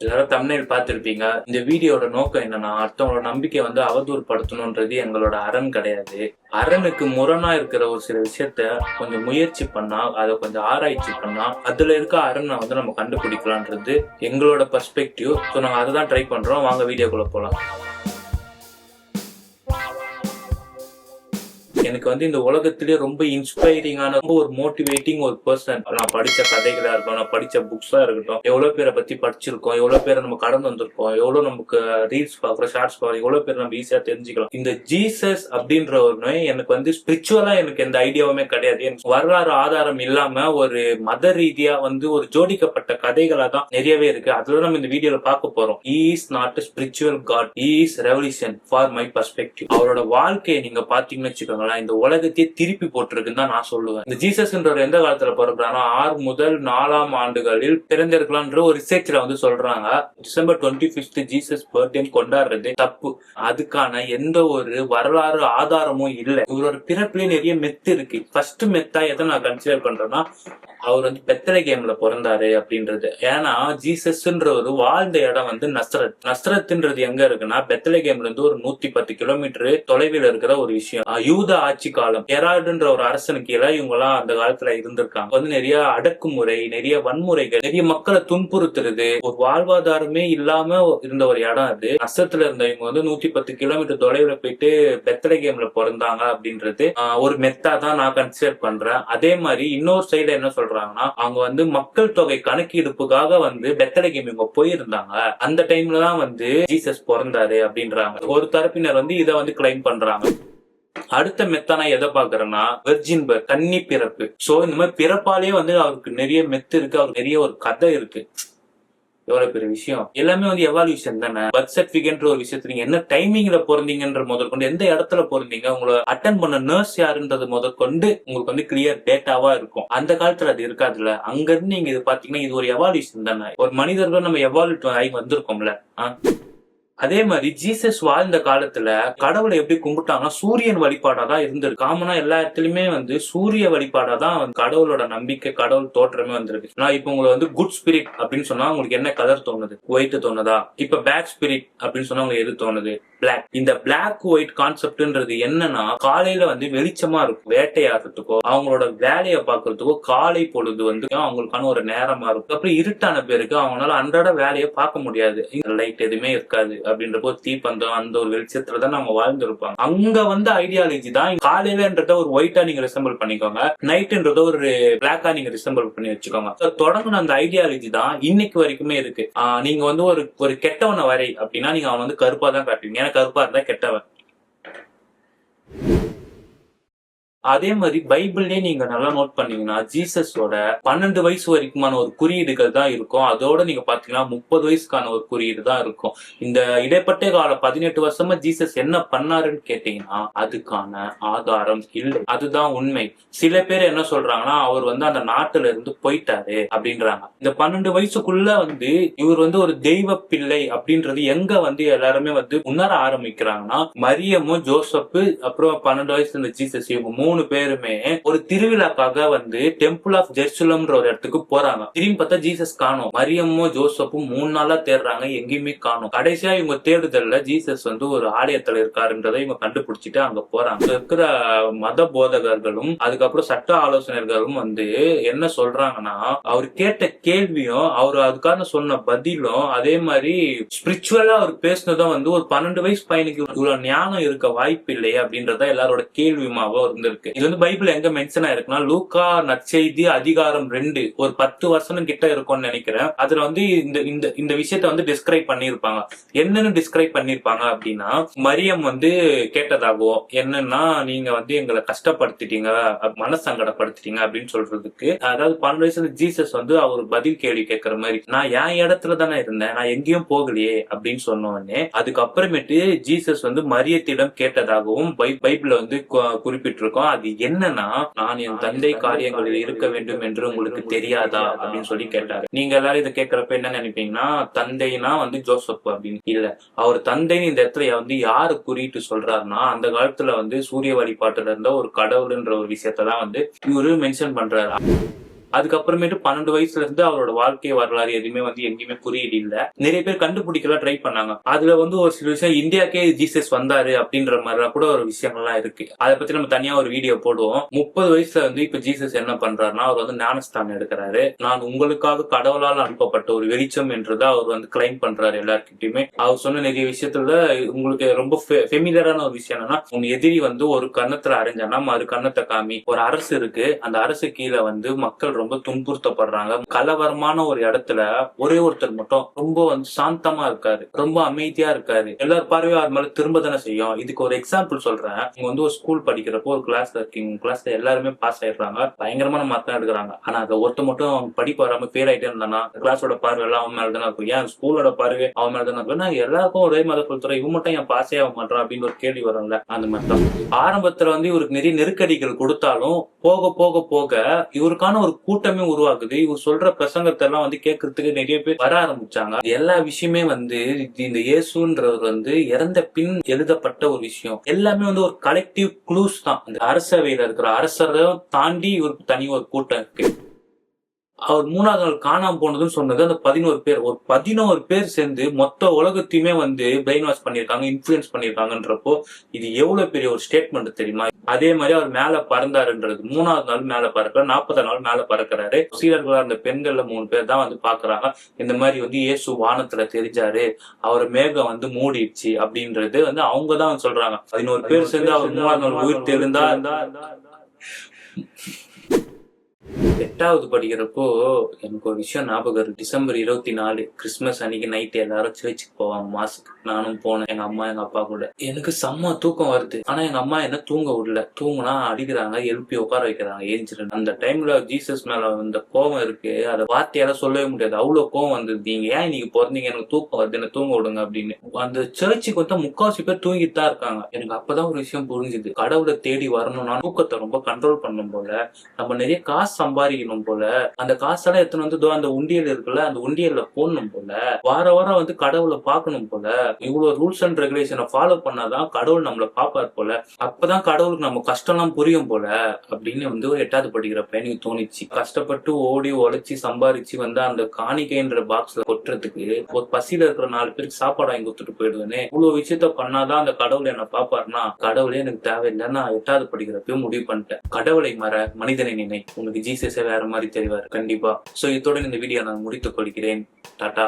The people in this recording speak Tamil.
எல்லாரும் தம்ப்நெயில் பார்த்திருப்பீங்க. இந்த வீடியோட நோக்கம் என்னன்னா, அடுத்தவங்களோட நம்பிக்கையை அவதூறு படுத்தணும்ன்றது எங்களோட அரண் கிடையாது. அரணுக்கு முரணா இருக்கிற ஒரு சில விஷயத்த கொஞ்சம் முயற்சி பண்ணா, அதை கொஞ்சம் ஆராய்ச்சி பண்ணா, அதுல இருக்க அரண்ணை நம்ம கண்டுபிடிக்கலான்றது எங்களோட பெர்ஸ்பெக்டிவ். ஸோ நாங்க அதை தான் ட்ரை பண்றோம். வாங்க வீடியோக்குள்ள போலாம். எனக்கு இந்த உலகத்திலேயே ரொம்ப இன்ஸ்பைரிங்கான ரொம்ப ஒரு மோட்டிவேட்டிங் ஒரு பர்சன். நான் படிச்ச கதைகளா இருக்கட்டும், நான் படிச்ச புக்ஸா இருக்கட்டும், எவ்வளவு பேரை பத்தி படிச்சிருக்கோம், எவ்வளவு பேரை நம்ம கடந்து வந்திருக்கோம், எவ்வளவு நமக்கு ரீல்ஸ் பாக்குறோம், ஷார்ட்ஸ் பாக்குறோம், எவ்வளவு பேர் நம்ம ஈஸியா தெரிஞ்சுக்கலாம். இந்த ஜீசஸ் அப்படின்ற ஒரு எனக்கு ஸ்பிரிச்சுவலா எனக்கு எந்த ஐடியாவுமே கிடையாது. எனக்கு வரலாறு ஆதாரம் இல்லாம ஒரு மத ரீதியா ஒரு ஜோடிக்கப்பட்ட கதைகளா தான் நிறையவே இருக்கு. அதுல நம்ம இந்த வீடியோல பார்க்க போறோம். He is not a spiritual god. He is revolution for my perspective. அவரோட வாழ்க்கையை நீங்க பாத்தீங்கன்னு வச்சுக்கோங்களேன், இந்த உலகத்தையே திருப்பி போட்டிருக்குன்னு தான் நான் சொல்லுவேன். இந்த ஜீசஸ்ன்றவர் எந்த காலத்துல பிறகுறானோ 6 முதல் 4ஆம் ஆண்டுகளில் பிறந்திருக்கலாம்ன்ற ஒரு ரிசர்ச்ல சொல்றாங்க. டிசம்பர் 25 ஜீசஸ் பர்த்டே கொண்டாடுறது தப்பு. அதுக்கான எந்த ஒரு வரலாறு ஆதாரமும் இல்லை. இவரோட பிறப்புல நிறைய மெத்து இருக்கு. ஃபர்ஸ்ட் மெத்தா எதை நான் கன்சிடர் பண்றேன்னா, அவர் பெத்லகேம்ல பிறந்தாரு அப்படின்றது. ஏன்னா ஜீசஸ்ன்றவர் வாழ்ந்த இடம் நஸ்ரத். நஸ்ரத்ன்றது எங்க இருக்குன்னா, பெத்லகேம்ல இருந்து ஒரு 110 கிலோமீட்டர் தொலைவில் இருக்கிற ஒரு விஷயம். யூத ஆட்சி காலம், ஹெராடுன்ற ஒரு அரசனுக்கு கீழே இவங்க எல்லாம் அந்த காலத்துல இருந்திருக்காங்க. நிறைய அடக்குமுறை, நிறைய வன்முறைகள், நிறைய மக்களை துன்புறுத்துறது, ஒரு வாழ்வாதாரமே இல்லாம இருந்த ஒரு இடம் அது. நஸ்ரத்துல இருந்த இவங்க 110 கிலோமீட்டர் தொலைவில் போயிட்டு பெத்லகேம்ல பிறந்தாங்க அப்படின்றது ஒரு மெத்தா தான் நான் கன்சிடர் பண்றேன். அதே மாதிரி இன்னொரு சைடு என்ன சொல்றாங்கன்னா, அவங்க மக்கள் தொகை கணக்கெடுப்புக்காக பெத்லகேம் இவங்க போயிருந்தாங்க. அந்த டைம்ல தான் ஜீசஸ் பிறந்தாரு அப்படின்றாங்க. ஒரு தரப்பினர் இதை கிளைம் பண்றாங்க. அடுத்த மெத்தா நான் எதை பாக்குறேன்னா, வெர்ஜின் பர்த், கன்னி பிறப்பு. சோ இந்த மாதிரி பிறப்பாலே அவருக்கு நிறைய மெத்து இருக்கு, அவருக்கு நிறைய ஒரு கதை இருக்கு. எவ்வளவு பெரிய விஷயம். எல்லாமே எவால்யூஷன் தானே. பர்த் சர்டிபிகேட்ன்ற ஒரு விஷயத்துல நீங்க என்ன டைமிங்ல பிறந்தீங்கன்ற முதற்கொண்டு, எந்த இடத்துல பிறந்தீங்க, உங்களை அட்டன் பண்ண நர்ஸ் யாருன்றது முதற்கொண்டு உங்களுக்கு கிளியர் டேட்டாவா இருக்கும். அந்த காலத்துல அது இருக்காதுல்ல. அங்க இருந்து நீங்க இது பாத்தீங்கன்னா, இது ஒரு எவால்யூஷன் தானே. ஒரு மனிதர்கள் நம்ம எவால்யூட் ஆகி வந்திருக்கோம்ல. அதே மாதிரி ஜீசஸ் வாழ்ந்த காலத்துல கடவுளை எப்படி கும்பிட்டாங்கன்னா, சூரியன் வழிபாடா தான் இருந்திருக்கு. காமனா எல்லா இடத்துலயுமே சூரிய வழிபாடா தான் கடவுளோட நம்பிக்கை, கடவுள் தோற்றமே வந்திருக்கு. நான் இப்ப உங்களை குட் ஸ்பிரிட் அப்படின்னு சொன்னா உங்களுக்கு என்ன கலர் தோணுது? ஒயிட் தோணுதா? இப்ப பேட் ஸ்பிரிட் அப்படின்னு சொன்னா உங்களுக்கு எது தோணுது? பிளாக். இந்த பிளாக் ஒயிட் கான்செப்ட்ன்றது என்னன்னா, காலையில வெளிச்சமா இருக்கும் வேட்டையாடுறதுக்கோ, அவங்களோட வேலையை பாக்குறதுக்கோ காலை பொழுது அவங்களுக்கான ஒரு நேரமா இருக்கும். அப்புறம் இருட்டான பேருக்கு அவங்களால அன்றாட வேலையை பார்க்க முடியாது. லைட் எதுவுமே இருக்காது அப்படின்றப்போ தீப்பந்தம் அந்த ஒரு வெளிச்சத்துலதான் நம்ம வாழ்ந்துருப்பாங்க. அங்க ஐடியாலஜி தான் காலையிலன்றத ஒரு ஒயிட்டா நீங்க ரிசம்பிள் பண்ணிக்கோங்க, நைட்ன்றத ஒரு பிளாக்கா நீங்க ரிசம்பிள் பண்ணி வச்சுக்கோங்க. தொடங்கின அந்த ஐடியாலஜி தான் இன்னைக்கு வரைக்குமே இருக்கு. நீங்க ஒரு கெட்டவனை வரை அப்படின்னா நீங்க அவன் கருப்பா தான் காட்டுவீங்க. ஏன்னா கருப்பா இருந்தா கெட்டவன். அதே மாதிரி பைபிள்லயே நீங்க நல்லா நோட் பண்ணீங்கன்னா, ஜீசஸோட 12 வயசு வரைக்குமான ஒரு குறியீடுகள் தான் இருக்கும். அதோட நீங்க பாத்தீங்கன்னா 30 வயசுக்கான ஒரு குறியீடு தான் இருக்கும். இந்த இடைப்பட்ட கால 18 வருஷமா ஜீசஸ் என்ன பண்ணாருன்னு கேட்டீங்கன்னா, அதுக்கான ஆதாரம் இல்லை. அதுதான் உண்மை. சில பேர் என்ன சொல்றாங்கன்னா, அவர் அந்த நாட்டுல இருந்து போயிட்டாரு அப்படின்றாங்க. இந்த 12 வயசுக்குள்ள இவர் ஒரு தெய்வ பிள்ளை அப்படின்றது எங்க எல்லாருமே உணர ஆரம்பிக்கிறாங்கன்னா, மரியமும் ஜோசப் அப்புறம் 12 வயசு இருந்த ஜீசஸ் இவங்க 3 பேருமே ஒரு திருவிழாக்காக டெம்பிள் ஆஃப் ஜெருசலம்ன்ற ஒரு இடத்துக்கு போறாங்க. திரும்பி பார்த்தா ஜீசஸ் காணோம். மரியமும் ஜோசப்பும் 3 நாளா தேடுறாங்க, எங்கேயுமே காணோம். கடைசியா இவங்க தேடுதல்ல ஜீசஸ் ஒரு ஆலயத்துல இருக்காருன்றதை இவங்க கண்டுபிடிச்சிட்டு அங்க போறாங்க. இருக்கிற மத போதகர்களும் அதுக்கப்புறம் சட்ட ஆலோசகர்களும் என்ன சொல்றாங்கன்னா, அவர் கேட்ட கேள்வியும் அவர் அதுக்கான சொன்ன பதிலும் அதே மாதிரி ஸ்பிரிச்சுவலா அவர் பேசினதும் ஒரு 12 வயசு பையனுக்கு இவ்வளவு ஞானம் இருக்க வாய்ப்பு இல்லையா அப்படின்றத எல்லாரோட கேள்வியுமாவோ இருந்திருக்கு. இது பைபிள் எங்க மென்ஷன் ஆயிருக்குன்னா, லூக்கா நற்செய்தி அதிகாரம் 2 ஒரு 10 வருஷம் கிட்ட இருக்கும்னு நினைக்கிறேன். அதுல இந்த விஷயத்த டிஸ்கிரைப் பண்ணிருப்பாங்க. என்னன்னு டிஸ்கிரைப் பண்ணிருப்பாங்க அப்படின்னா, மரியம் கேட்டதாகவும் என்னன்னா, நீங்க எங்களை கஷ்டப்படுத்திட்டீங்க, மனசங்கடப்படுத்திட்டீங்க அப்படின்னு சொல்றதுக்கு, அதாவது 12 வயசுல ஜீசஸ் அவர் பதில் கேள்வி கேட்கிற மாதிரி, நான் என் இடத்துல தானே இருந்தேன், நான் எங்கேயும் போகலையே அப்படின்னு சொன்னோடனே அதுக்கப்புறமேட்டு ஜீசஸ் மரியத்திடம் கேட்டதாகவும் பைபிள்ல குறிப்பிட்டிருக்கோம். அது என்னன்னா, நான் என் தந்தை காரியங்களில் இருக்க வேண்டும் என்று உங்களுக்கு தெரியாதா அப்படின்னு சொல்லி கேட்டாரு. நீங்க எல்லாரும் இதை கேட்கறப்ப என்ன நினைப்பீங்கன்னா, தந்தைனா ஜோசப் அப்படின்னு. இல்ல, அவர் தந்தைன்னு இந்த இடத்துல யாரு குறியிட்டு சொல்றாருன்னா, அந்த காலத்துல சூரிய வழிபாட்டுல இருந்த ஒரு கடவுள்ன்ற ஒரு விஷயத்தான் இவரு மென்ஷன் பண்றாரு. அதுக்கப்புறமேட்டு 12 வயசுல இருந்து அவரோட வாழ்க்கை வரலாறு எதுவுமே எங்கேயுமே குறியீடு இல்ல. நிறைய பேர் கண்டுபிடிக்கலாம் ட்ரை பண்ணாங்க. அதுல ஒரு சில விஷயம் இந்தியாக்கே ஜீசஸ் வந்தாரு அப்படின்ற மாதிரி கூட ஒரு விஷயங்கள்லாம் இருக்கு. அதை பத்தி நம்ம தனியா ஒரு வீடியோ போடுவோம். 30 வயசுல இப்ப ஜீசஸ் என்ன பண்றாருன்னா, அவர் ஞானஸ்தானம் எடுக்கிறாரு. நான் உங்களுக்காக கடவுளால் அனுப்பப்பட்ட ஒரு வெளிச்சம் என்றதை அவர் கிளைம் பண்றாரு எல்லார்கிட்டயுமே. அவர் சொன்ன நிறைய விஷயத்துல உங்களுக்கு ரொம்ப ஃபெமிலியரான ஒரு விஷயம் என்னன்னா, உன் எதிரி ஒரு கன்னத்துல அரைஞ்சானா மறு கன்னத்தை காமி. ஒரு அரசு இருக்கு, அந்த அரசு கீழே மக்கள் ரொம்ப துன்புறுத்தப்படுறாங்க. கலவரமான ஒரு இடத்துல ஒரே ஒருத்தர் மட்டும் ரொம்ப சாந்தமா இருக்காரு, ரொம்ப அமைதியா இருக்காரு. எல்லாரும் பார்வையும் அவர் மேல திரும்ப தானே செய்யும். இதுக்கு ஒரு எக்ஸாம்பிள் சொல்றேன். நீங்க ஒரு ஸ்கூல் படிக்கிறப்போ ஒரு கிளாஸ்ல இருக்கீங்க, கிளாஸ்ல எல்லாருமே பாஸ் ஆயிடுறாங்க, பயங்கரமான மார்க் தான் எடுக்கிறாங்க. ஆனா அதை ஒருத்த மட்டும் படிப்பு வராம ஃபெயில் ஆயிட்டே இருந்தானா கிளாஸோட பார்வை எல்லாம் அவன் மேல தானே இருக்கும். ஏன் ஸ்கூலோட பார்வை அவன் மேல தானே இருக்கும். நான் எல்லாருக்கும் ஒரே மாதிரி சொல்றேன், இவன் மட்டும் என் பாஸே ஆக மாட்டான் அப்படின்னு ஒரு கேள்வி வரும்ல. அந்த மாதிரி தான் ஆரம்பத்துல இவருக்கு நிறைய நெருக்கடிகள் கொடுத்தாலும் போக போக போக இவருக்கான ஒரு கூட்டமே உருவாக்குது. இவர் சொல்ற பிரசங்கத்தை எல்லாம் கேட்கறதுக்கு நிறைய பேர் வர ஆரம்பிச்சாங்க. எல்லா விஷயமே இந்த இயேசுன்றவர் இறந்த பின் எழுதப்பட்ட ஒரு விஷயம். எல்லாமே ஒரு கலெக்டிவ் க்ளூஸ் தான். அந்த அரசவையில இருக்கிற அரசரை தாண்டி இவருக்கு தனி ஒரு கூட்டம் இருக்கு. அவர் 3வது நாள் காணாம போனதுன்னு சொன்னது அந்த 11 பேர். ஒரு 11 பேர் சேர்ந்து மொத்த உலகத்தையுமே பிரெயின் வாஷ் பண்ணிருக்காங்க, இன்ஃபுளுன்ஸ் பண்ணிருக்காங்கன்றப்போ இது எவ்வளவு பெரிய ஒரு ஸ்டேட்மெண்ட் தெரியுமா? அதே மாதிரி அவர் மேல பறந்தாருன்றது 3வது நாள் மேல பறக்கல, 40 நாள் மேல பறக்கிறாரு. சீடர்களா அந்த பெண்கள்ல 3 பேர் தான் பாக்குறாங்க. இந்த மாதிரி இயேசு வானத்துல தெரிஞ்சாரு, அவர் மேகம் மூடிடுச்சு அப்படின்றது அவங்கதான் சொல்றாங்க. 11 பேர் சேர்ந்து அவர் 3வது நாள் உயிர் தெரிந்தா. 8வது படிக்கிறப்போ எனக்கு ஒரு விஷயம் ஞாபகம் இருக்கு. டிசம்பர் 24 கிறிஸ்துமஸ் அன்னைக்கு நைட் எல்லாரும் சர்ச்சுக்கு போவாங்க மாசுக்கு. நானும் போனேன், எங்க அம்மா எங்க அப்பா கூட. எனக்கு செம்ம தூக்கம் வருது. ஆனா எங்க அம்மா என்ன தூங்க விடல. தூங்குனா அடிக்கிறாங்க, எழுப்பி உட்கார வைக்கிறாங்க, ஏஞ்சிரு. அந்த டைம்ல ஜீசஸ் மேல இந்த கோவம் இருக்கு, அதை வார்த்தையால சொல்லவே முடியாது. அவ்வளவு கோவம் வந்தது. நீங்க ஏன் இன்னைக்கு பிறந்தீங்க, எனக்கு தூக்கம் வருது, என்ன தூங்க விடுங்க அப்படின்னு. அந்த சர்ச்சுக்கு 3/4 பேர் தூங்கிட்டு தான் இருக்காங்க. எனக்கு அப்பதான் ஒரு விஷயம் புரிஞ்சுது. கடவுளை தேடி வரணும்னா தூக்கத்தை ரொம்ப கண்ட்ரோல் பண்ணும் போல, நம்ம நிறைய காசு சம்பாதிக்கணும் போல, அந்த காசெல்லாம் எடுத்துன்னு அந்த உண்டியல் இருக்குல்ல, அந்த உண்டியல்ல போடணும் போல, வார வாரம் கடவுளை பார்க்கணும் போல. இவ்வளவு ரூல்ஸ் அண்ட் ரெகுலேஷனை ஃபாலோ பண்ணாதான் கடவுள் நம்மளை பாப்பார் போல. அப்பதான் கடவுளுக்கு நம்ம கஷ்டம் எல்லாம் புரியும் போல அப்படின்னு ஒரு 8வது படிக்கிறப்ப எனக்கு தோணிச்சு. கஷ்டப்பட்டு ஓடி உழைச்சி சம்பாரிச்சு அந்த காணிக்கைன்ற பாக்ஸ்ல கொட்டுறதுக்கு ஒரு பசியில இருக்கிற 4 பேருக்கு சாப்பாடு வாங்கி கொடுத்துட்டு போயிடுவேன்னு இவ்வளவு விஷயத்த பண்ணாதான் அந்த கடவுள் என்ன பாப்பாருன்னா, கடவுளே எனக்கு தேவையில்லை. நான் 8வது படிக்கிறப்ப முடிவு பண்ணிட்டேன், கடவுளை மற மனிதனை நினை, உனக்கு ஜீசஸே வேற மாதிரி தெரிவார் கண்டிப்பா. சோ இதோட இந்த வீடியோ நான் முடித்துக் கொள்கிறேன். டாடா.